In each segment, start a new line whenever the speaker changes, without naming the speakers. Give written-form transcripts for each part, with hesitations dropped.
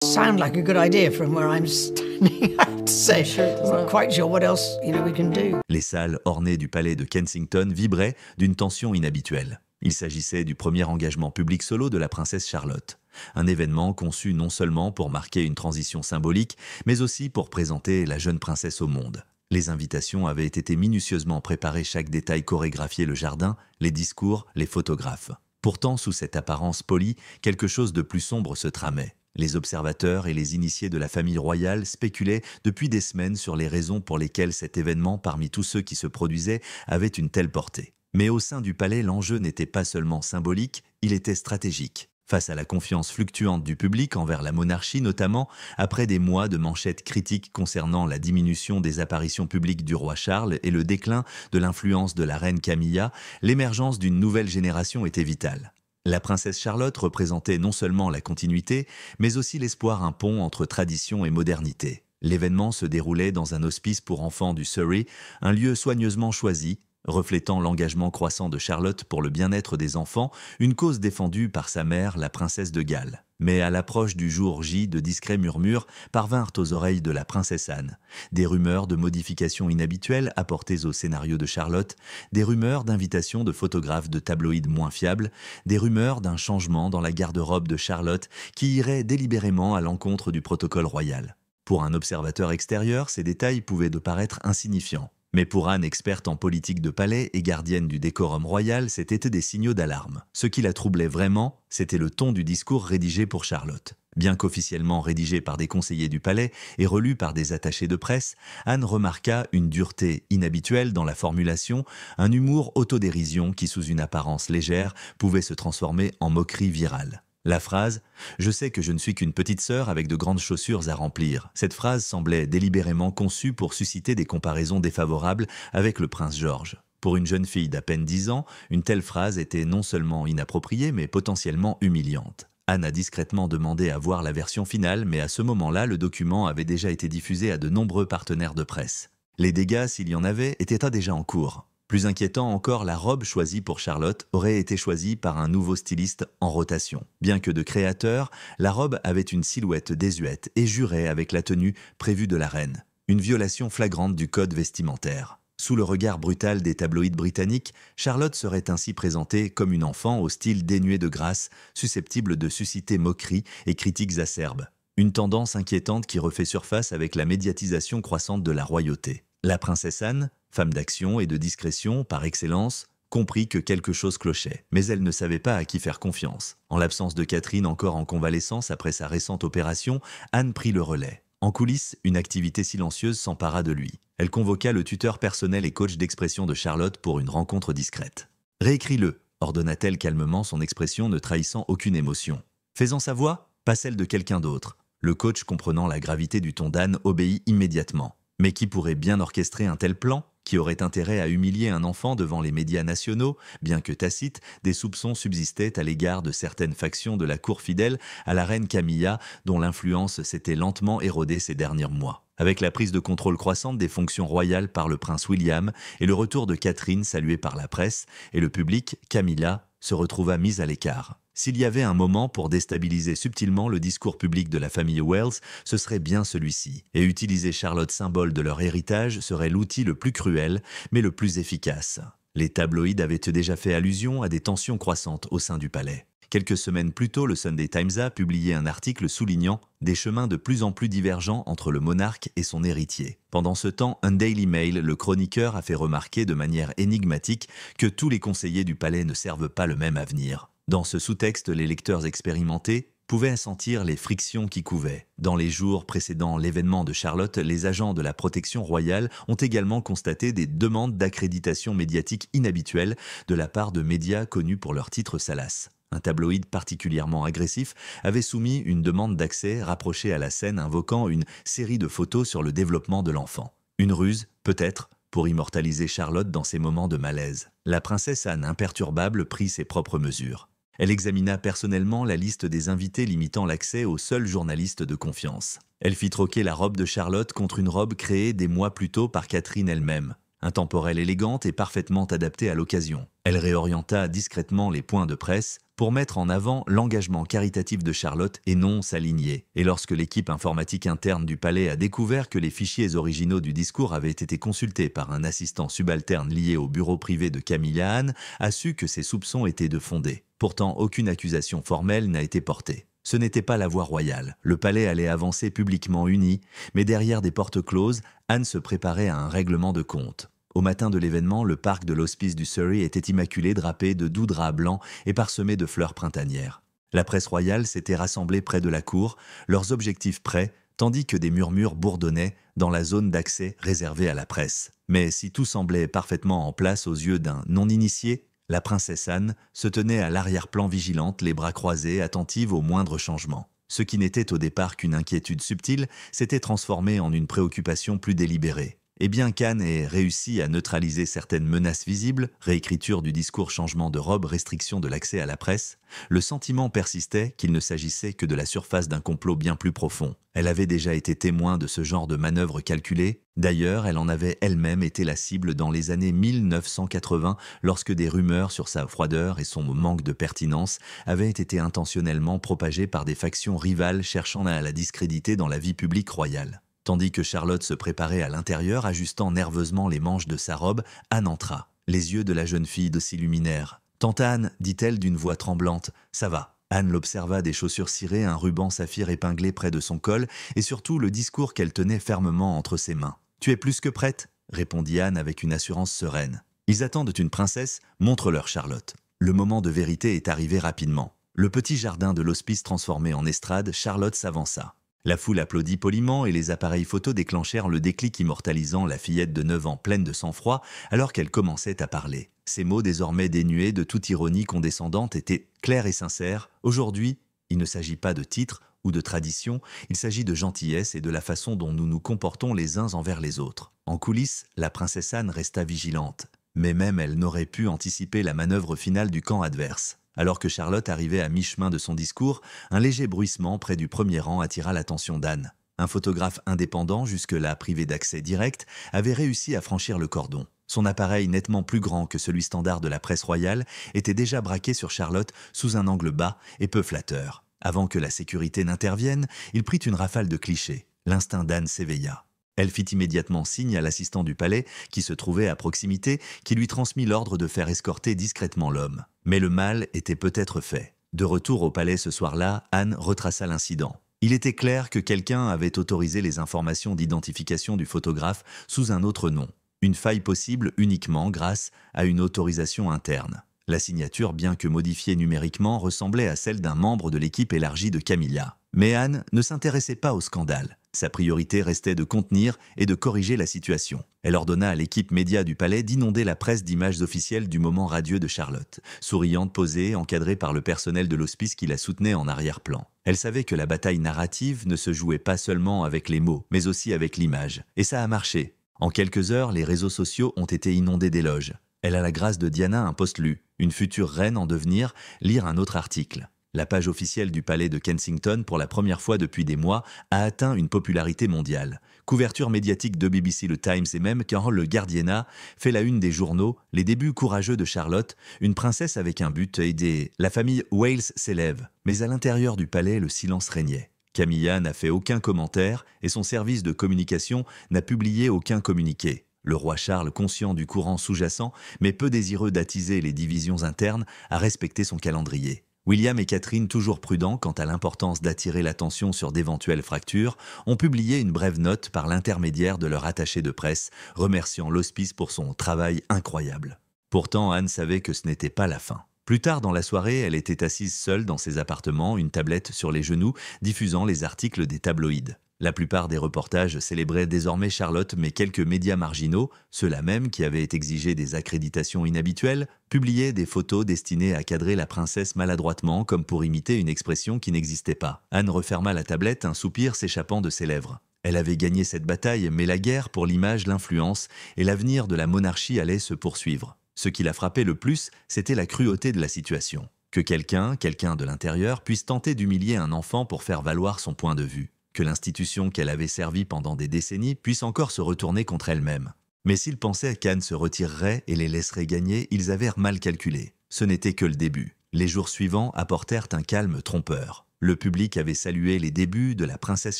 sound like a good idea from where I'm standing, I have to say. I'm not quite sure what else, we can do.
Les salles ornées du palais de Kensington vibraient d'une tension inhabituelle. Il s'agissait du premier engagement public solo de la princesse Charlotte. Un événement conçu non seulement pour marquer une transition symbolique, mais aussi pour présenter la jeune princesse au monde. Les invitations avaient été minutieusement préparées, chaque détail chorégraphié, le jardin, les discours, les photographes. Pourtant, sous cette apparence polie, quelque chose de plus sombre se tramait. Les observateurs et les initiés de la famille royale spéculaient depuis des semaines sur les raisons pour lesquelles cet événement, parmi tous ceux qui se produisaient, avait une telle portée. Mais au sein du palais, l'enjeu n'était pas seulement symbolique, il était stratégique. Face à la confiance fluctuante du public envers la monarchie, notamment après des mois de manchettes critiques concernant la diminution des apparitions publiques du roi Charles et le déclin de l'influence de la reine Camilla, l'émergence d'une nouvelle génération était vitale. La princesse Charlotte représentait non seulement la continuité, mais aussi l'espoir, un pont entre tradition et modernité. L'événement se déroulait dans un hospice pour enfants du Surrey, un lieu soigneusement choisi, reflétant l'engagement croissant de Charlotte pour le bien-être des enfants, une cause défendue par sa mère, la princesse de Galles. Mais à l'approche du jour J, de discrets murmures parvinrent aux oreilles de la princesse Anne. Des rumeurs de modifications inhabituelles apportées au scénario de Charlotte, des rumeurs d'invitations de photographes de tabloïds moins fiables, des rumeurs d'un changement dans la garde-robe de Charlotte qui irait délibérément à l'encontre du protocole royal. Pour un observateur extérieur, ces détails pouvaient paraître insignifiants. Mais pour Anne, experte en politique de palais et gardienne du décorum royal, c'étaient des signaux d'alarme. Ce qui la troublait vraiment, c'était le ton du discours rédigé pour Charlotte. Bien qu'officiellement rédigé par des conseillers du palais et relu par des attachés de presse, Anne remarqua une dureté inhabituelle dans la formulation, un humour autodérision qui, sous une apparence légère, pouvait se transformer en moquerie virale. La phrase « Je sais que je ne suis qu'une petite sœur avec de grandes chaussures à remplir », cette phrase semblait délibérément conçue pour susciter des comparaisons défavorables avec le prince George. Pour une jeune fille d'à peine 10 ans, une telle phrase était non seulement inappropriée, mais potentiellement humiliante. Anne a discrètement demandé à voir la version finale, mais à ce moment-là, le document avait déjà été diffusé à de nombreux partenaires de presse. Les dégâts, s'il y en avait, étaient déjà en cours. Plus inquiétant encore, la robe choisie pour Charlotte aurait été choisie par un nouveau styliste en rotation. Bien que de créateur, la robe avait une silhouette désuète et jurait avec la tenue prévue de la reine. Une violation flagrante du code vestimentaire. Sous le regard brutal des tabloïds britanniques, Charlotte serait ainsi présentée comme une enfant au style dénué de grâce, susceptible de susciter moqueries et critiques acerbes. Une tendance inquiétante qui refait surface avec la médiatisation croissante de la royauté. La princesse Anne, femme d'action et de discrétion par excellence, comprit que quelque chose clochait, mais elle ne savait pas à qui faire confiance. En l'absence de Catherine, encore en convalescence après sa récente opération, Anne prit le relais. En coulisses, une activité silencieuse s'empara de lui. Elle convoqua le tuteur personnel et coach d'expression de Charlotte pour une rencontre discrète. « Réécris-le », ordonna-t-elle calmement, son expression ne trahissant aucune émotion. Faisant sa voix, pas celle de quelqu'un d'autre. Le coach, comprenant la gravité du ton d'Anne, obéit immédiatement. Mais qui pourrait bien orchestrer un tel plan ? Qui aurait intérêt à humilier un enfant devant les médias nationaux? Bien que tacites, des soupçons subsistaient à l'égard de certaines factions de la cour fidèle à la reine Camilla, dont l'influence s'était lentement érodée ces derniers mois. Avec la prise de contrôle croissante des fonctions royales par le prince William et le retour de Catherine salué par la presse et le public, Camilla se retrouva mise à l'écart. S'il y avait un moment pour déstabiliser subtilement le discours public de la famille Wells, ce serait bien celui-ci. Et utiliser Charlotte, symbole de leur héritage, serait l'outil le plus cruel, mais le plus efficace. Les tabloïds avaient déjà fait allusion à des tensions croissantes au sein du palais. Quelques semaines plus tôt, le Sunday Times a publié un article soulignant des chemins de plus en plus divergents entre le monarque et son héritier. Pendant ce temps, un Daily Mail, le chroniqueur, a fait remarquer de manière énigmatique que tous les conseillers du palais ne servent pas le même avenir. Dans ce sous-texte, les lecteurs expérimentés pouvaient sentir les frictions qui couvaient. Dans les jours précédant l'événement de Charlotte, les agents de la protection royale ont également constaté des demandes d'accréditation médiatique inhabituelles de la part de médias connus pour leurs titres salaces. Un tabloïd particulièrement agressif avait soumis une demande d'accès rapprochée à la scène invoquant une série de photos sur le développement de l'enfant. Une ruse, peut-être, pour immortaliser Charlotte dans ses moments de malaise. La princesse Anne, imperturbable, prit ses propres mesures. Elle examina personnellement la liste des invités limitant l'accès aux seuls journalistes de confiance. Elle fit troquer la robe de Charlotte contre une robe créée des mois plus tôt par Catherine elle-même. Intemporelle élégante et parfaitement adaptée à l'occasion. Elle réorienta discrètement les points de presse pour mettre en avant l'engagement caritatif de Charlotte et non sa lignée. Et lorsque l'équipe informatique interne du palais a découvert que les fichiers originaux du discours avaient été consultés par un assistant subalterne lié au bureau privé de Camilla, Anne a su que ses soupçons étaient de fondés. Pourtant, aucune accusation formelle n'a été portée. Ce n'était pas la voie royale. Le palais allait avancer publiquement uni, mais derrière des portes closes, Anne se préparait à un règlement de compte. Au matin de l'événement, le parc de l'hospice du Surrey était immaculé, drapé de doux draps blancs et parsemé de fleurs printanières. La presse royale s'était rassemblée près de la cour, leurs objectifs prêts, tandis que des murmures bourdonnaient dans la zone d'accès réservée à la presse. Mais si tout semblait parfaitement en place aux yeux d'un non-initié, la princesse Anne se tenait à l'arrière-plan vigilante, les bras croisés, attentive aux moindres changements. Ce qui n'était au départ qu'une inquiétude subtile s'était transformé en une préoccupation plus délibérée. Et bien qu'Anne ait réussi à neutraliser certaines menaces visibles, réécriture du discours, changement de robe, restriction de l'accès à la presse, le sentiment persistait qu'il ne s'agissait que de la surface d'un complot bien plus profond. Elle avait déjà été témoin de ce genre de manœuvres calculées. D'ailleurs, elle en avait elle-même été la cible dans les années 1980 lorsque des rumeurs sur sa froideur et son manque de pertinence avaient été intentionnellement propagées par des factions rivales cherchant à la discréditer dans la vie publique royale. Tandis que Charlotte se préparait à l'intérieur, ajustant nerveusement les manches de sa robe, Anne entra. Les yeux de la jeune fille s'illuminèrent. « Tante Anne, dit-elle d'une voix tremblante, ça va. » Anne l'observa, des chaussures cirées, un ruban saphir épinglé près de son col, et surtout le discours qu'elle tenait fermement entre ses mains. « Tu es plus que prête ?» répondit Anne avec une assurance sereine. « Ils attendent une princesse, montre-leur Charlotte. » Le moment de vérité est arrivé rapidement. Le petit jardin de l'hospice transformé en estrade, Charlotte s'avança. La foule applaudit poliment et les appareils photos déclenchèrent le déclic immortalisant la fillette de 9 ans pleine de sang-froid alors qu'elle commençait à parler. Ces mots désormais dénués de toute ironie condescendante étaient clairs et sincères. Aujourd'hui, il ne s'agit pas de titre ou de tradition, il s'agit de gentillesse et de la façon dont nous nous comportons les uns envers les autres. En coulisses, la princesse Anne resta vigilante, mais même elle n'aurait pu anticiper la manœuvre finale du camp adverse. Alors que Charlotte arrivait à mi-chemin de son discours, un léger bruissement près du premier rang attira l'attention d'Anne. Un photographe indépendant, jusque-là privé d'accès direct, avait réussi à franchir le cordon. Son appareil, nettement plus grand que celui standard de la presse royale, était déjà braqué sur Charlotte sous un angle bas et peu flatteur. Avant que la sécurité n'intervienne, il prit une rafale de clichés. L'instinct d'Anne s'éveilla. Elle fit immédiatement signe à l'assistant du palais, qui se trouvait à proximité, qui lui transmit l'ordre de faire escorter discrètement l'homme. Mais le mal était peut-être fait. De retour au palais ce soir-là, Anne retraça l'incident. Il était clair que quelqu'un avait autorisé les informations d'identification du photographe sous un autre nom. Une faille possible uniquement grâce à une autorisation interne. La signature, bien que modifiée numériquement, ressemblait à celle d'un membre de l'équipe élargie de Camilla. Mais Anne ne s'intéressait pas au scandale. Sa priorité restait de contenir et de corriger la situation. Elle ordonna à l'équipe média du palais d'inonder la presse d'images officielles du moment radieux de Charlotte, souriante, posée, encadrée par le personnel de l'hospice qui la soutenait en arrière-plan. Elle savait que la bataille narrative ne se jouait pas seulement avec les mots, mais aussi avec l'image. Et ça a marché. En quelques heures, les réseaux sociaux ont été inondés d'éloges. Elle a la grâce de Diana, un post lu, une future reine en devenir, lire un autre article. La page officielle du palais de Kensington, pour la première fois depuis des mois, a atteint une popularité mondiale. Couverture médiatique de BBC, le Times et même quand le Guardian fait la une des journaux, les débuts courageux de Charlotte, une princesse avec un but aidé. La famille Wales s'élève, mais à l'intérieur du palais, le silence régnait. Camilla n'a fait aucun commentaire et son service de communication n'a publié aucun communiqué. Le roi Charles, conscient du courant sous-jacent, mais peu désireux d'attiser les divisions internes, a respecté son calendrier. William et Catherine, toujours prudents quant à l'importance d'attirer l'attention sur d'éventuelles fractures, ont publié une brève note par l'intermédiaire de leur attaché de presse, remerciant l'hospice pour son travail incroyable. Pourtant, Anne savait que ce n'était pas la fin. Plus tard dans la soirée, elle était assise seule dans ses appartements, une tablette sur les genoux, diffusant les articles des tabloïds. La plupart des reportages célébraient désormais Charlotte, mais quelques médias marginaux, ceux-là même qui avaient exigé des accréditations inhabituelles, publiaient des photos destinées à cadrer la princesse maladroitement comme pour imiter une expression qui n'existait pas. Anne referma la tablette, un soupir s'échappant de ses lèvres. Elle avait gagné cette bataille, mais la guerre pour l'image, l'influence et l'avenir de la monarchie allait se poursuivre. Ce qui la frappait le plus, c'était la cruauté de la situation. Que quelqu'un de l'intérieur, puisse tenter d'humilier un enfant pour faire valoir son point de vue. Que l'institution qu'elle avait servie pendant des décennies puisse encore se retourner contre elle-même. Mais s'ils pensaient qu'Anne se retirerait et les laisserait gagner, ils avaient mal calculé. Ce n'était que le début. Les jours suivants apportèrent un calme trompeur. Le public avait salué les débuts de la princesse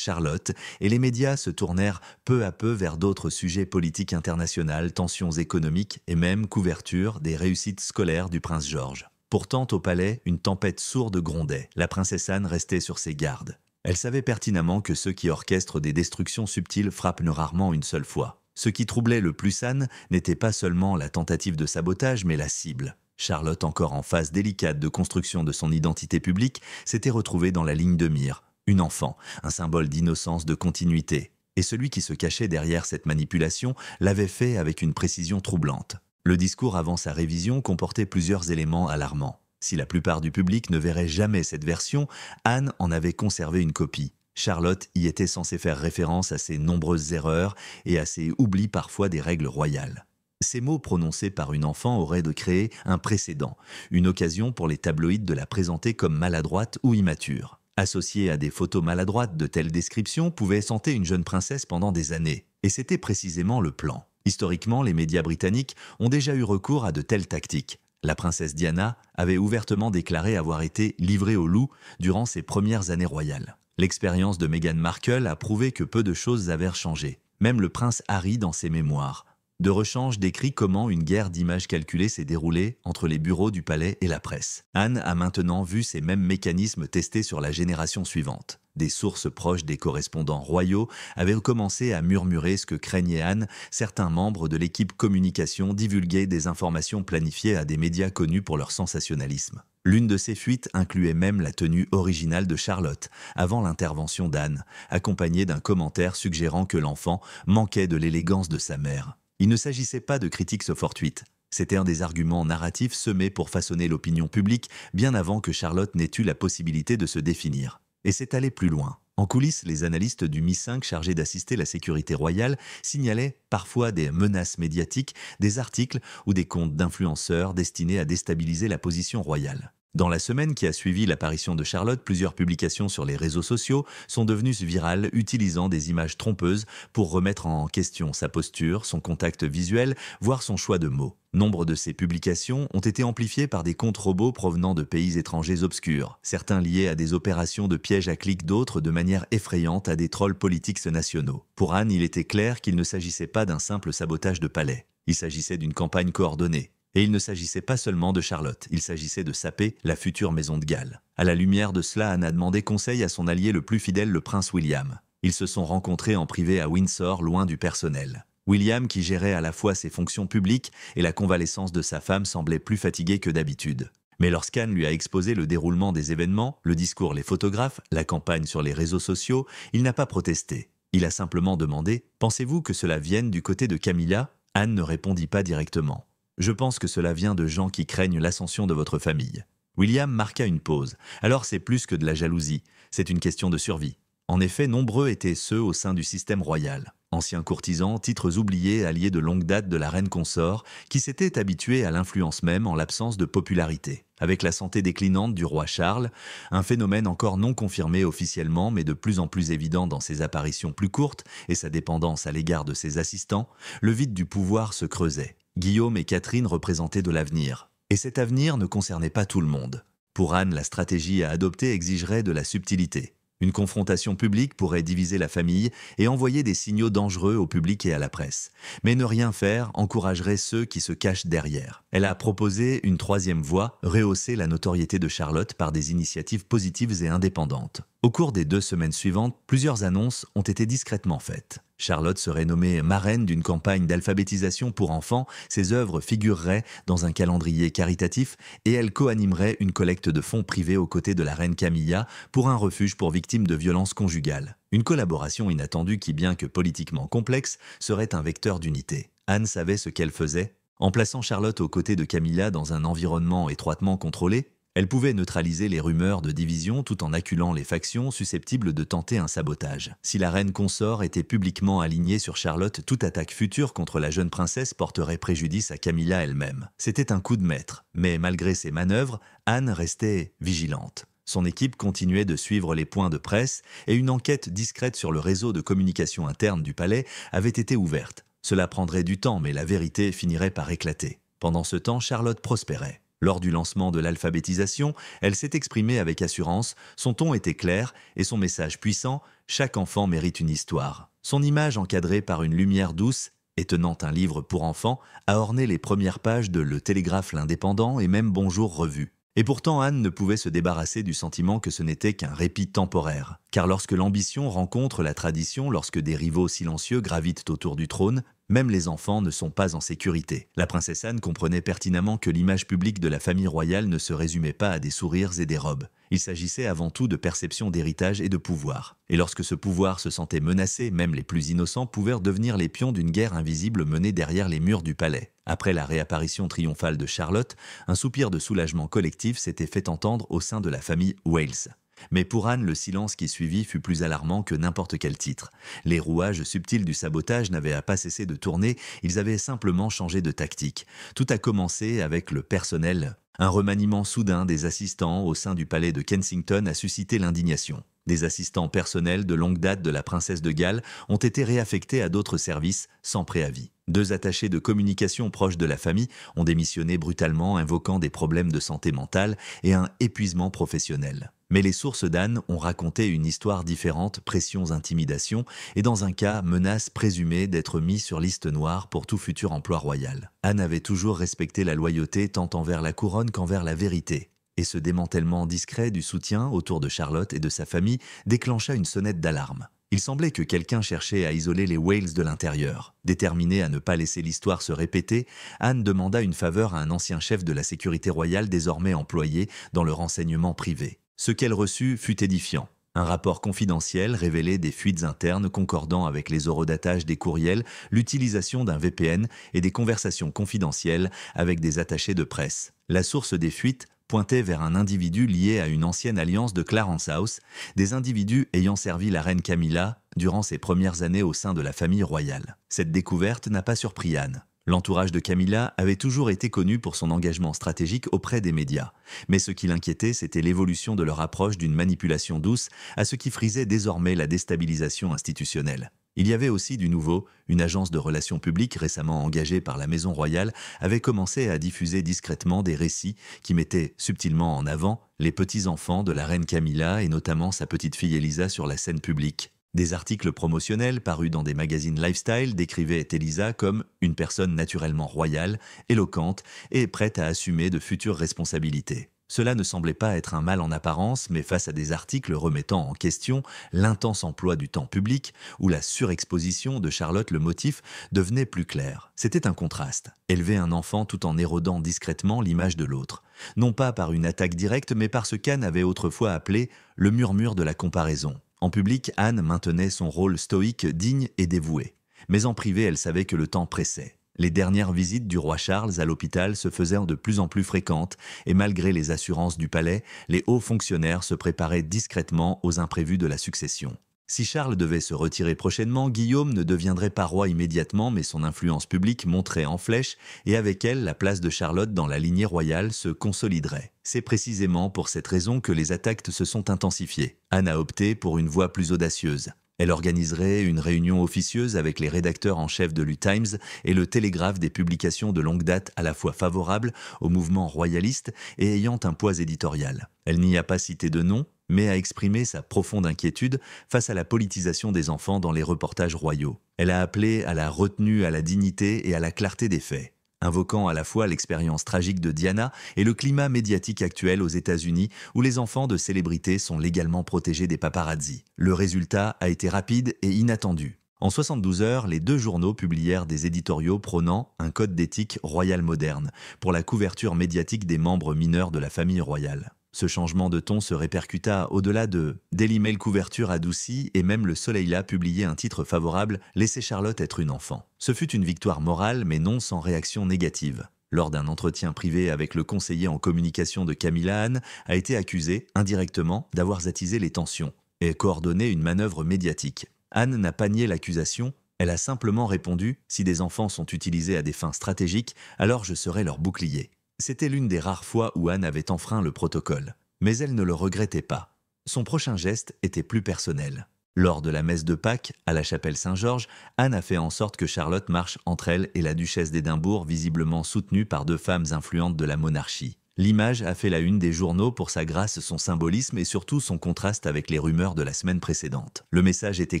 Charlotte et les médias se tournèrent peu à peu vers d'autres sujets politiques internationaux, tensions économiques et même couverture des réussites scolaires du prince George. Pourtant, au palais, une tempête sourde grondait. La princesse Anne restait sur ses gardes. Elle savait pertinemment que ceux qui orchestrent des destructions subtiles frappent rarement une seule fois. Ce qui troublait le plus Anne n'était pas seulement la tentative de sabotage, mais la cible. Charlotte, encore en phase délicate de construction de son identité publique, s'était retrouvée dans la ligne de mire. Une enfant, un symbole d'innocence, de continuité. Et celui qui se cachait derrière cette manipulation l'avait fait avec une précision troublante. Le discours avant sa révision comportait plusieurs éléments alarmants. Si la plupart du public ne verrait jamais cette version, Anne en avait conservé une copie. Charlotte y était censée faire référence à ses nombreuses erreurs et à ses oublis parfois des règles royales. Ces mots prononcés par une enfant auraient de créer un précédent, une occasion pour les tabloïds de la présenter comme maladroite ou immature. Associée à des photos maladroites, de telles descriptions pouvaient santer une jeune princesse pendant des années. Et c'était précisément le plan. Historiquement, les médias britanniques ont déjà eu recours à de telles tactiques. La princesse Diana avait ouvertement déclaré avoir été livrée au loup durant ses premières années royales. L'expérience de Meghan Markle a prouvé que peu de choses avaient changé. Même le prince Harry dans ses mémoires. De Rechange décrit comment une guerre d'images calculées s'est déroulée entre les bureaux du palais et la presse. Anne a maintenant vu ces mêmes mécanismes testés sur la génération suivante. Des sources proches des correspondants royaux avaient commencé à murmurer ce que craignait Anne. Certains membres de l'équipe communication divulguaient des informations planifiées à des médias connus pour leur sensationnalisme. L'une de ces fuites incluait même la tenue originale de Charlotte, avant l'intervention d'Anne, accompagnée d'un commentaire suggérant que l'enfant manquait de l'élégance de sa mère. Il ne s'agissait pas de critiques fortuites. C'était un des arguments narratifs semés pour façonner l'opinion publique bien avant que Charlotte n'ait eu la possibilité de se définir. Et c'est allé plus loin. En coulisses, les analystes du Mi-5 chargés d'assister la sécurité royale signalaient parfois des menaces médiatiques, des articles ou des comptes d'influenceurs destinés à déstabiliser la position royale. Dans la semaine qui a suivi l'apparition de Charlotte, plusieurs publications sur les réseaux sociaux sont devenues virales, utilisant des images trompeuses pour remettre en question sa posture, son contact visuel, voire son choix de mots. Nombre de ces publications ont été amplifiées par des comptes robots provenant de pays étrangers obscurs, certains liés à des opérations de piège à clics, d'autres de manière effrayante à des trolls politiques nationaux. Pour Anne, il était clair qu'il ne s'agissait pas d'un simple sabotage de palais. Il s'agissait d'une campagne coordonnée. Et il ne s'agissait pas seulement de Charlotte, il s'agissait de saper la future maison de Galles. À la lumière de cela, Anne a demandé conseil à son allié le plus fidèle, le prince William. Ils se sont rencontrés en privé à Windsor, loin du personnel. William, qui gérait à la fois ses fonctions publiques et la convalescence de sa femme, semblait plus fatigué que d'habitude. Mais lorsqu'Anne lui a exposé le déroulement des événements, le discours, les photographes, la campagne sur les réseaux sociaux, il n'a pas protesté. Il a simplement demandé « Pensez-vous que cela vienne du côté de Camilla ?» Anne ne répondit pas directement. Je pense que cela vient de gens qui craignent l'ascension de votre famille. William marqua une pause. Alors c'est plus que de la jalousie, c'est une question de survie. En effet, nombreux étaient ceux au sein du système royal. Anciens courtisans, titres oubliés, alliés de longue date de la reine consort, qui s'étaient habitués à l'influence même en l'absence de popularité. Avec la santé déclinante du roi Charles, un phénomène encore non confirmé officiellement mais de plus en plus évident dans ses apparitions plus courtes et sa dépendance à l'égard de ses assistants, le vide du pouvoir se creusait. Guillaume et Catherine représentaient de l'avenir. Et cet avenir ne concernait pas tout le monde. Pour Anne, la stratégie à adopter exigerait de la subtilité. Une confrontation publique pourrait diviser la famille et envoyer des signaux dangereux au public et à la presse. Mais ne rien faire encouragerait ceux qui se cachent derrière. Elle a proposé une troisième voie, rehausser la notoriété de Charlotte par des initiatives positives et indépendantes. Au cours des 2 semaines suivantes, plusieurs annonces ont été discrètement faites. Charlotte serait nommée marraine d'une campagne d'alphabétisation pour enfants, ses œuvres figureraient dans un calendrier caritatif et elle co-animerait une collecte de fonds privés aux côtés de la reine Camilla pour un refuge pour victimes de violences conjugales. Une collaboration inattendue qui, bien que politiquement complexe, serait un vecteur d'unité. Anne savait ce qu'elle faisait. En plaçant Charlotte aux côtés de Camilla dans un environnement étroitement contrôlé, elle pouvait neutraliser les rumeurs de division tout en acculant les factions susceptibles de tenter un sabotage. Si la reine consort était publiquement alignée sur Charlotte, toute attaque future contre la jeune princesse porterait préjudice à Camilla elle-même. C'était un coup de maître, mais malgré ces manœuvres, Anne restait vigilante. Son équipe continuait de suivre les points de presse et une enquête discrète sur le réseau de communication interne du palais avait été ouverte. Cela prendrait du temps, mais la vérité finirait par éclater. Pendant ce temps, Charlotte prospérait. Lors du lancement de l'alphabétisation, elle s'est exprimée avec assurance, son ton était clair et son message puissant, chaque enfant mérite une histoire. Son image encadrée par une lumière douce et tenant un livre pour enfants a orné les premières pages de Le Télégraphe l'Indépendant et même Bonjour Revue. Et pourtant, Anne ne pouvait se débarrasser du sentiment que ce n'était qu'un répit temporaire. Car lorsque l'ambition rencontre la tradition, lorsque des rivaux silencieux gravitent autour du trône, même les enfants ne sont pas en sécurité. La princesse Anne comprenait pertinemment que l'image publique de la famille royale ne se résumait pas à des sourires et des robes. Il s'agissait avant tout de perception d'héritage et de pouvoir. Et lorsque ce pouvoir se sentait menacé, même les plus innocents pouvaient devenir les pions d'une guerre invisible menée derrière les murs du palais. Après la réapparition triomphale de Charlotte, un soupir de soulagement collectif s'était fait entendre au sein de la famille Wales. Mais pour Anne, le silence qui suivit fut plus alarmant que n'importe quel titre. Les rouages subtils du sabotage n'avaient pas cessé de tourner, ils avaient simplement changé de tactique. Tout a commencé avec le personnel. Un remaniement soudain des assistants au sein du palais de Kensington a suscité l'indignation. Des assistants personnels de longue date de la princesse de Galles ont été réaffectés à d'autres services sans préavis. 2 attachés de communication proches de la famille ont démissionné brutalement, invoquant des problèmes de santé mentale et un épuisement professionnel. Mais les sources d'Anne ont raconté une histoire différente, pressions, intimidations, et dans un cas, menace présumée d'être mise sur liste noire pour tout futur emploi royal. Anne avait toujours respecté la loyauté tant envers la couronne qu'envers la vérité. Et ce démantèlement discret du soutien autour de Charlotte et de sa famille déclencha une sonnette d'alarme. Il semblait que quelqu'un cherchait à isoler les Wales de l'intérieur. Déterminée à ne pas laisser l'histoire se répéter, Anne demanda une faveur à un ancien chef de la sécurité royale désormais employé dans le renseignement privé. Ce qu'elle reçut fut édifiant. Un rapport confidentiel révélait des fuites internes concordant avec les horodatage des courriels, l'utilisation d'un VPN et des conversations confidentielles avec des attachés de presse. La source des fuites pointait vers un individu lié à une ancienne alliance de Clarence House, des individus ayant servi la reine Camilla durant ses premières années au sein de la famille royale. Cette découverte n'a pas surpris Anne. L'entourage de Camilla avait toujours été connu pour son engagement stratégique auprès des médias. Mais ce qui l'inquiétait, c'était l'évolution de leur approche d'une manipulation douce à ce qui frisait désormais la déstabilisation institutionnelle. Il y avait aussi du nouveau, une agence de relations publiques récemment engagée par la Maison royale avait commencé à diffuser discrètement des récits qui mettaient subtilement en avant les petits-enfants de la reine Camilla et notamment sa petite-fille Elisa sur la scène publique. Des articles promotionnels parus dans des magazines lifestyle décrivaient Elisa comme une personne naturellement royale, éloquente et prête à assumer de futures responsabilités. Cela ne semblait pas être un mal en apparence, mais face à des articles remettant en question l'intense emploi du temps public ou la surexposition de Charlotte, le motif devenait plus clair. C'était un contraste. Élever un enfant tout en érodant discrètement l'image de l'autre. Non pas par une attaque directe, mais par ce qu'Anne avait autrefois appelé le murmure de la comparaison. En public, Anne maintenait son rôle stoïque, digne et dévoué. Mais en privé, elle savait que le temps pressait. Les dernières visites du roi Charles à l'hôpital se faisaient de plus en plus fréquentes et malgré les assurances du palais, les hauts fonctionnaires se préparaient discrètement aux imprévus de la succession. Si Charles devait se retirer prochainement, Guillaume ne deviendrait pas roi immédiatement, mais son influence publique monterait en flèche et avec elle, la place de Charlotte dans la lignée royale se consoliderait. C'est précisément pour cette raison que les attaques se sont intensifiées. Anne a opté pour une voie plus audacieuse. Elle organiserait une réunion officieuse avec les rédacteurs en chef de l'U-Times et le Télégraphe des publications de longue date à la fois favorables au mouvement royaliste et ayant un poids éditorial. Elle n'y a pas cité de nom, mais a exprimé sa profonde inquiétude face à la politisation des enfants dans les reportages royaux. Elle a appelé à la retenue, à la dignité et à la clarté des faits, invoquant à la fois l'expérience tragique de Diana et le climat médiatique actuel aux États-Unis où les enfants de célébrités sont légalement protégés des paparazzis. Le résultat a été rapide et inattendu. En 72 heures, les 2 journaux publièrent des éditoriaux prônant un code d'éthique royal moderne pour la couverture médiatique des membres mineurs de la famille royale. Ce changement de ton se répercuta au-delà de Daily Mail couverture adoucie et même le Soleil a publié un titre favorable « Laissez Charlotte être une enfant ». Ce fut une victoire morale mais non sans réaction négative. Lors d'un entretien privé avec le conseiller en communication de Camilla, Anne a été accusée, indirectement, d'avoir attisé les tensions et coordonné une manœuvre médiatique. Anne n'a pas nié l'accusation, elle a simplement répondu « Si des enfants sont utilisés à des fins stratégiques, alors je serai leur bouclier ». C'était l'une des rares fois où Anne avait enfreint le protocole. Mais elle ne le regrettait pas. Son prochain geste était plus personnel. Lors de la messe de Pâques, à la chapelle Saint-Georges, Anne a fait en sorte que Charlotte marche entre elle et la duchesse d'Édimbourg, visiblement soutenue par 2 femmes influentes de la monarchie. L'image a fait la une des journaux pour sa grâce, son symbolisme et surtout son contraste avec les rumeurs de la semaine précédente. Le message était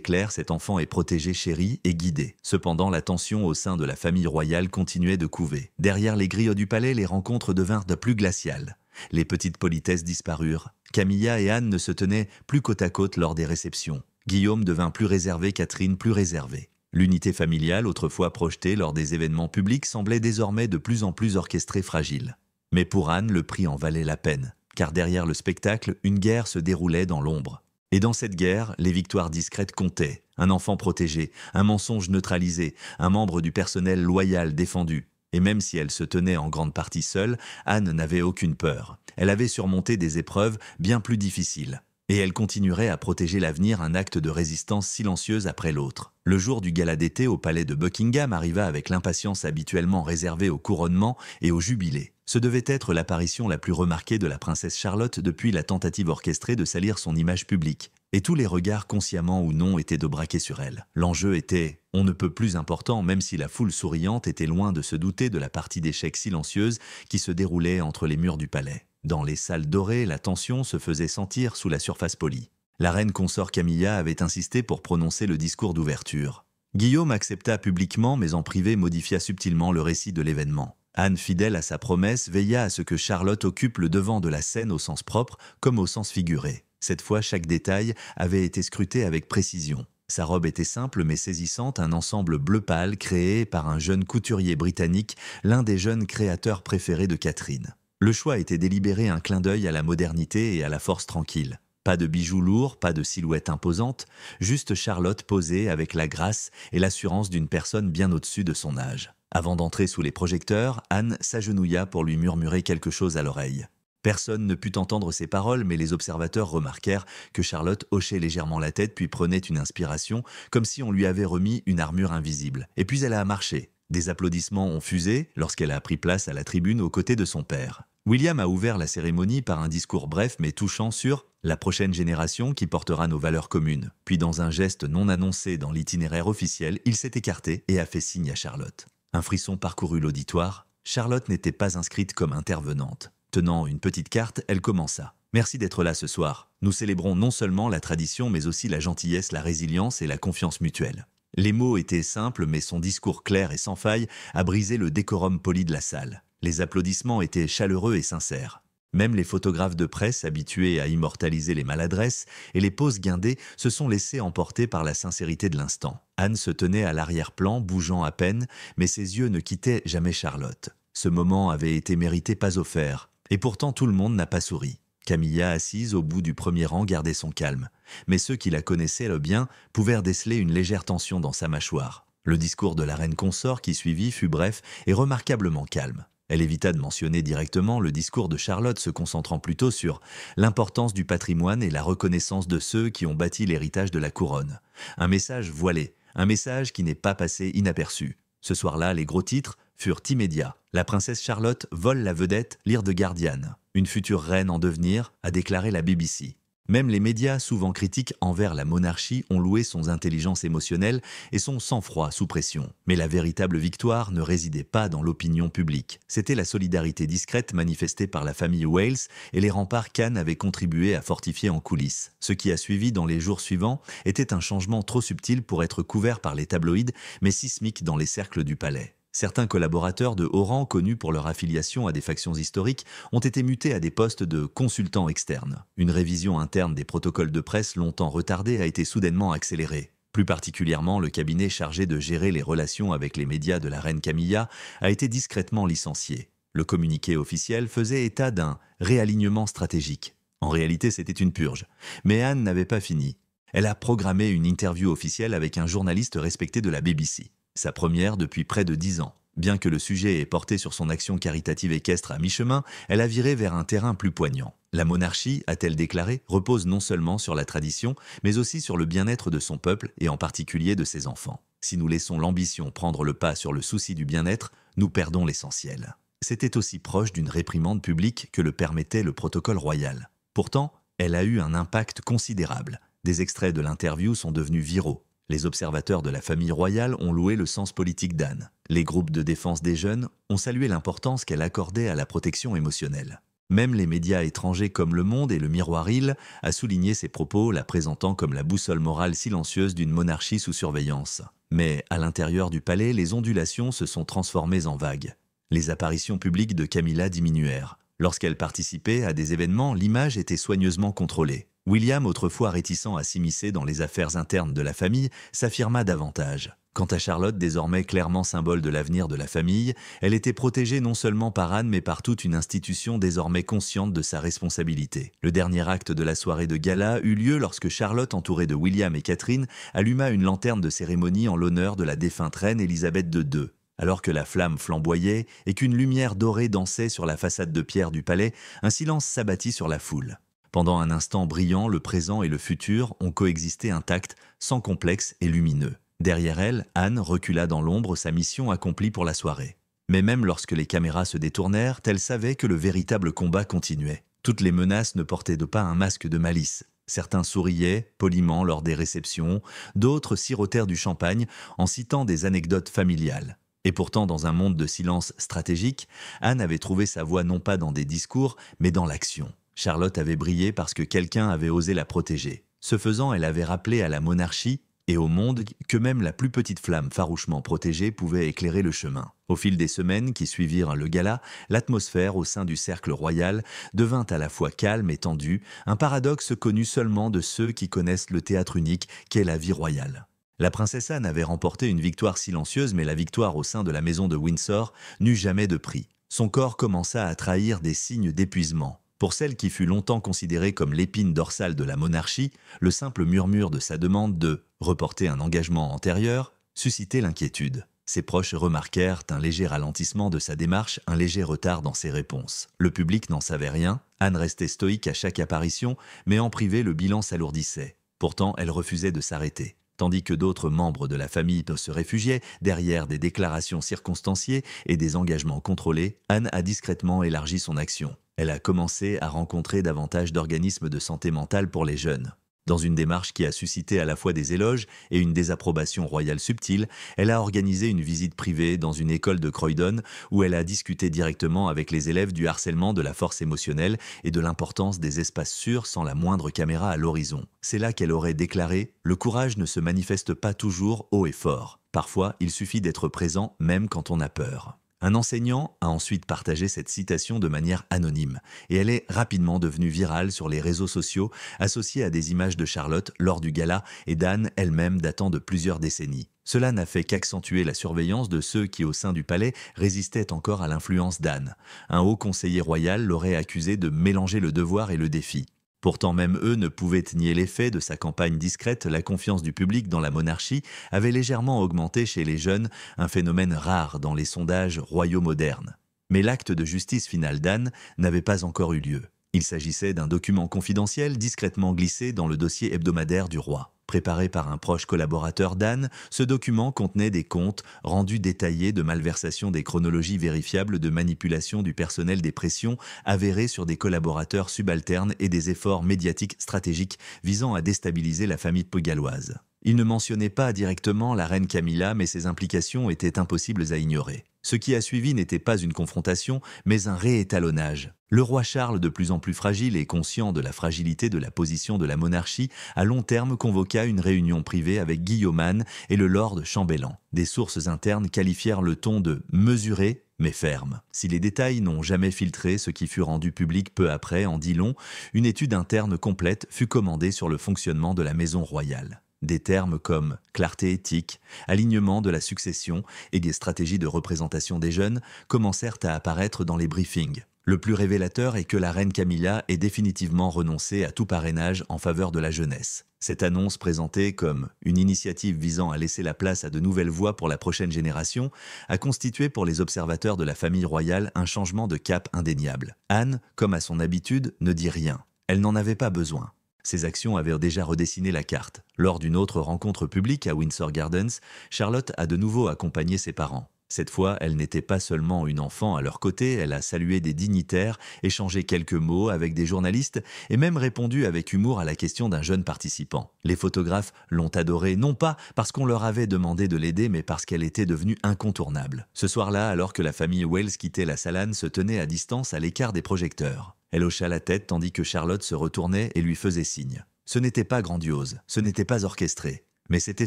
clair, cet enfant est protégé, chéri et guidé. Cependant, la tension au sein de la famille royale continuait de couver. Derrière les grilles du palais, les rencontres devinrent de plus glaciales. Les petites politesses disparurent. Camilla et Anne ne se tenaient plus côte à côte lors des réceptions. Guillaume devint plus réservé, Catherine plus réservée. L'unité familiale, autrefois projetée lors des événements publics, semblait désormais de plus en plus orchestrée, fragile. Mais pour Anne, le prix en valait la peine, car derrière le spectacle, une guerre se déroulait dans l'ombre. Et dans cette guerre, les victoires discrètes comptaient. Un enfant protégé, un mensonge neutralisé, un membre du personnel loyal défendu. Et même si elle se tenait en grande partie seule, Anne n'avait aucune peur. Elle avait surmonté des épreuves bien plus difficiles. Et elle continuerait à protéger l'avenir, un acte de résistance silencieuse après l'autre. Le jour du gala d'été au palais de Buckingham arriva avec l'impatience habituellement réservée au couronnement et au jubilé. Ce devait être l'apparition la plus remarquée de la princesse Charlotte depuis la tentative orchestrée de salir son image publique. Et tous les regards, consciemment ou non, étaient de braquer sur elle. L'enjeu était on ne peut plus important, même si la foule souriante était loin de se douter de la partie d'échecs silencieuse qui se déroulait entre les murs du palais. Dans les salles dorées, la tension se faisait sentir sous la surface polie. La reine consort Camilla avait insisté pour prononcer le discours d'ouverture. Guillaume accepta publiquement, mais en privé modifia subtilement le récit de l'événement. Anne, fidèle à sa promesse, veilla à ce que Charlotte occupe le devant de la scène au sens propre comme au sens figuré. Cette fois, chaque détail avait été scruté avec précision. Sa robe était simple mais saisissante, un ensemble bleu pâle créé par un jeune couturier britannique, l'un des jeunes créateurs préférés de Catherine. Le choix était délibéré, un clin d'œil à la modernité et à la force tranquille. Pas de bijoux lourds, pas de silhouette imposante, juste Charlotte posée avec la grâce et l'assurance d'une personne bien au-dessus de son âge. Avant d'entrer sous les projecteurs, Anne s'agenouilla pour lui murmurer quelque chose à l'oreille. Personne ne put entendre ces paroles, mais les observateurs remarquèrent que Charlotte hochait légèrement la tête puis prenait une inspiration, comme si on lui avait remis une armure invisible. Et puis elle a marché. Des applaudissements ont fusé lorsqu'elle a pris place à la tribune aux côtés de son père. William a ouvert la cérémonie par un discours bref mais touchant sur la prochaine génération qui portera nos valeurs communes. Puis dans un geste non annoncé dans l'itinéraire officiel, il s'est écarté et a fait signe à Charlotte. Un frisson parcourut l'auditoire. Charlotte n'était pas inscrite comme intervenante. Tenant une petite carte, elle commença. « Merci d'être là ce soir. Nous célébrons non seulement la tradition mais aussi la gentillesse, la résilience et la confiance mutuelle. » Les mots étaient simples, mais son discours clair et sans faille a brisé le décorum poli de la salle. Les applaudissements étaient chaleureux et sincères. Même les photographes de presse, habitués à immortaliser les maladresses et les poses guindées, se sont laissés emporter par la sincérité de l'instant. Anne se tenait à l'arrière-plan, bougeant à peine, mais ses yeux ne quittaient jamais Charlotte. Ce moment avait été mérité pas offert, et pourtant tout le monde n'a pas souri. Camilla, assise au bout du premier rang, gardait son calme. Mais ceux qui la connaissaient bien pouvaient déceler une légère tension dans sa mâchoire. Le discours de la reine consort qui suivit fut bref et remarquablement calme. Elle évita de mentionner directement le discours de Charlotte, se concentrant plutôt sur l'importance du patrimoine et la reconnaissance de ceux qui ont bâti l'héritage de la couronne. Un message voilé, un message qui n'est pas passé inaperçu. Ce soir-là, les gros titres furent immédiats. La princesse Charlotte vole la vedette, l'Ire de Guardian. Une future reine en devenir, a déclaré la BBC. Même les médias, souvent critiques envers la monarchie, ont loué son intelligence émotionnelle et son sang-froid sous pression. Mais la véritable victoire ne résidait pas dans l'opinion publique. C'était la solidarité discrète manifestée par la famille Wales et les remparts qu'Anne avait contribué à fortifier en coulisses. Ce qui a suivi dans les jours suivants était un changement trop subtil pour être couvert par les tabloïds, mais sismique dans les cercles du palais. Certains collaborateurs de haut rang, connus pour leur affiliation à des factions historiques, ont été mutés à des postes de consultants externes. Une révision interne des protocoles de presse longtemps retardée a été soudainement accélérée. Plus particulièrement, le cabinet chargé de gérer les relations avec les médias de la reine Camilla a été discrètement licencié. Le communiqué officiel faisait état d'un réalignement stratégique. En réalité, c'était une purge. Mais Anne n'avait pas fini. Elle a programmé une interview officielle avec un journaliste respecté de la BBC. Sa première depuis près de 10 ans. Bien que le sujet ait porté sur son action caritative équestre à mi-chemin, elle a viré vers un terrain plus poignant. La monarchie, a-t-elle déclaré, repose non seulement sur la tradition, mais aussi sur le bien-être de son peuple et en particulier de ses enfants. Si nous laissons l'ambition prendre le pas sur le souci du bien-être, nous perdons l'essentiel. C'était aussi proche d'une réprimande publique que le permettait le protocole royal. Pourtant, elle a eu un impact considérable. Des extraits de l'interview sont devenus viraux. Les observateurs de la famille royale ont loué le sens politique d'Anne. Les groupes de défense des jeunes ont salué l'importance qu'elle accordait à la protection émotionnelle. Même les médias étrangers comme Le Monde et le Miroir Hill a souligné ces propos, la présentant comme la boussole morale silencieuse d'une monarchie sous surveillance. Mais à l'intérieur du palais, les ondulations se sont transformées en vagues. Les apparitions publiques de Camilla diminuèrent. Lorsqu'elle participait à des événements, l'image était soigneusement contrôlée. William, autrefois réticent à s'immiscer dans les affaires internes de la famille, s'affirma davantage. Quant à Charlotte, désormais clairement symbole de l'avenir de la famille, elle était protégée non seulement par Anne mais par toute une institution désormais consciente de sa responsabilité. Le dernier acte de la soirée de gala eut lieu lorsque Charlotte, entourée de William et Catherine, alluma une lanterne de cérémonie en l'honneur de la défunte reine Élisabeth II. Alors que la flamme flamboyait et qu'une lumière dorée dansait sur la façade de pierre du palais, un silence s'abattit sur la foule. Pendant un instant brillant, le présent et le futur ont coexisté intacts, sans complexe et lumineux. Derrière elle, Anne recula dans l'ombre, sa mission accomplie pour la soirée. Mais même lorsque les caméras se détournèrent, elle savait que le véritable combat continuait. Toutes les menaces ne portaient pas un masque de malice. Certains souriaient, poliment lors des réceptions, d'autres sirotèrent du champagne en citant des anecdotes familiales. Et pourtant, dans un monde de silence stratégique, Anne avait trouvé sa voie non pas dans des discours, mais dans l'action. Charlotte avait brillé parce que quelqu'un avait osé la protéger. Ce faisant, elle avait rappelé à la monarchie et au monde que même la plus petite flamme farouchement protégée pouvait éclairer le chemin. Au fil des semaines qui suivirent le gala, l'atmosphère au sein du cercle royal devint à la fois calme et tendue, un paradoxe connu seulement de ceux qui connaissent le théâtre unique qu'est la vie royale. La princesse Anne avait remporté une victoire silencieuse, mais la victoire au sein de la maison de Windsor n'eut jamais de prix. Son corps commença à trahir des signes d'épuisement. Pour celle qui fut longtemps considérée comme l'épine dorsale de la monarchie, le simple murmure de sa demande de reporter un engagement antérieur suscitait l'inquiétude. Ses proches remarquèrent un léger ralentissement de sa démarche, un léger retard dans ses réponses. Le public n'en savait rien, Anne restait stoïque à chaque apparition, mais en privé le bilan s'alourdissait. Pourtant, elle refusait de s'arrêter. Tandis que d'autres membres de la famille se réfugiaient derrière des déclarations circonstanciées et des engagements contrôlés, Anne a discrètement élargi son action. Elle a commencé à rencontrer davantage d'organismes de santé mentale pour les jeunes. Dans une démarche qui a suscité à la fois des éloges et une désapprobation royale subtile, elle a organisé une visite privée dans une école de Croydon où elle a discuté directement avec les élèves du harcèlement de la force émotionnelle et de l'importance des espaces sûrs sans la moindre caméra à l'horizon. C'est là qu'elle aurait déclaré « Le courage ne se manifeste pas toujours haut et fort. Parfois, il suffit d'être présent même quand on a peur. » Un enseignant a ensuite partagé cette citation de manière anonyme, et elle est rapidement devenue virale sur les réseaux sociaux, associée à des images de Charlotte lors du gala et d'Anne elle-même datant de plusieurs décennies. Cela n'a fait qu'accentuer la surveillance de ceux qui, au sein du palais, résistaient encore à l'influence d'Anne. Un haut conseiller royal l'aurait accusé de mélanger le devoir et le défi. Pourtant même eux ne pouvaient nier l'effet de sa campagne discrète, la confiance du public dans la monarchie avait légèrement augmenté chez les jeunes, un phénomène rare dans les sondages royaux modernes. Mais l'acte de justice final d'Anne n'avait pas encore eu lieu. Il s'agissait d'un document confidentiel discrètement glissé dans le dossier hebdomadaire du roi. Préparé par un proche collaborateur d'Anne, ce document contenait des comptes rendus détaillés de malversations, des chronologies vérifiables de manipulation du personnel, des pressions avérées sur des collaborateurs subalternes et des efforts médiatiques stratégiques visant à déstabiliser la famille galloise. Il ne mentionnait pas directement la reine Camilla, mais ses implications étaient impossibles à ignorer. Ce qui a suivi n'était pas une confrontation, mais un réétalonnage. Le roi Charles, de plus en plus fragile et conscient de la fragilité de la position de la monarchie, à long terme convoqua une réunion privée avec Guillaume Anne et le lord chambellan. Des sources internes qualifièrent le ton de « mesuré » mais ferme. Si les détails n'ont jamais filtré, ce qui fut rendu public peu après en dit long, une étude interne complète fut commandée sur le fonctionnement de la maison royale. Des termes comme clarté éthique, alignement de la succession et des stratégies de représentation des jeunes commencèrent à apparaître dans les briefings. Le plus révélateur est que la reine Camilla ait définitivement renoncé à tout parrainage en faveur de la jeunesse. Cette annonce, présentée comme une initiative visant à laisser la place à de nouvelles voix pour la prochaine génération, a constitué pour les observateurs de la famille royale un changement de cap indéniable. Anne, comme à son habitude, ne dit rien. Elle n'en avait pas besoin. Ses actions avaient déjà redessiné la carte. Lors d'une autre rencontre publique à Windsor Gardens, Charlotte a de nouveau accompagné ses parents. Cette fois, elle n'était pas seulement une enfant à leur côté, elle a salué des dignitaires, échangé quelques mots avec des journalistes et même répondu avec humour à la question d'un jeune participant. Les photographes l'ont adorée non pas parce qu'on leur avait demandé de l'aider, mais parce qu'elle était devenue incontournable. Ce soir-là, alors que la famille Wells quittait la salle, Anne se tenait à distance à l'écart des projecteurs. Elle hocha la tête tandis que Charlotte se retournait et lui faisait signe. Ce n'était pas grandiose, ce n'était pas orchestré, mais c'était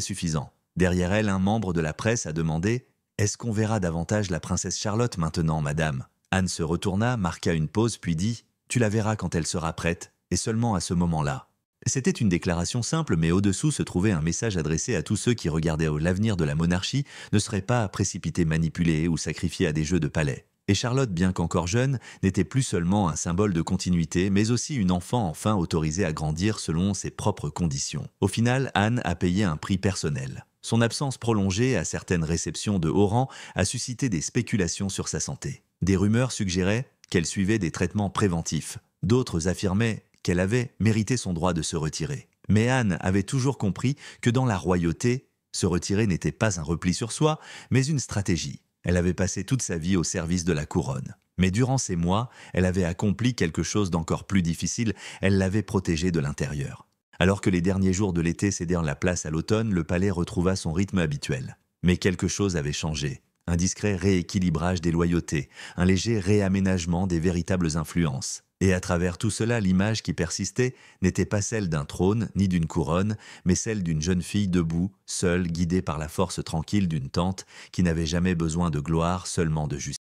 suffisant. Derrière elle, un membre de la presse a demandé « Est-ce qu'on verra davantage la princesse Charlotte maintenant, madame ?» Anne se retourna, marqua une pause puis dit « Tu la verras quand elle sera prête, et seulement à ce moment-là. » C'était une déclaration simple, mais au-dessous se trouvait un message adressé à tous ceux qui regardaient l'avenir de la monarchie ne seraient pas précipités, manipulés ou sacrifiés à des jeux de palais. Et Charlotte, bien qu'encore jeune, n'était plus seulement un symbole de continuité, mais aussi une enfant enfin autorisée à grandir selon ses propres conditions. Au final, Anne a payé un prix personnel. Son absence prolongée à certaines réceptions de haut rang a suscité des spéculations sur sa santé. Des rumeurs suggéraient qu'elle suivait des traitements préventifs. D'autres affirmaient qu'elle avait mérité son droit de se retirer. Mais Anne avait toujours compris que dans la royauté, se retirer n'était pas un repli sur soi, mais une stratégie. Elle avait passé toute sa vie au service de la couronne. Mais durant ces mois, elle avait accompli quelque chose d'encore plus difficile, elle l'avait protégée de l'intérieur. Alors que les derniers jours de l'été cédèrent la place à l'automne, le palais retrouva son rythme habituel. Mais quelque chose avait changé. Un discret rééquilibrage des loyautés, un léger réaménagement des véritables influences. Et à travers tout cela, l'image qui persistait n'était pas celle d'un trône ni d'une couronne, mais celle d'une jeune fille debout, seule, guidée par la force tranquille d'une tante qui n'avait jamais besoin de gloire, seulement de justice.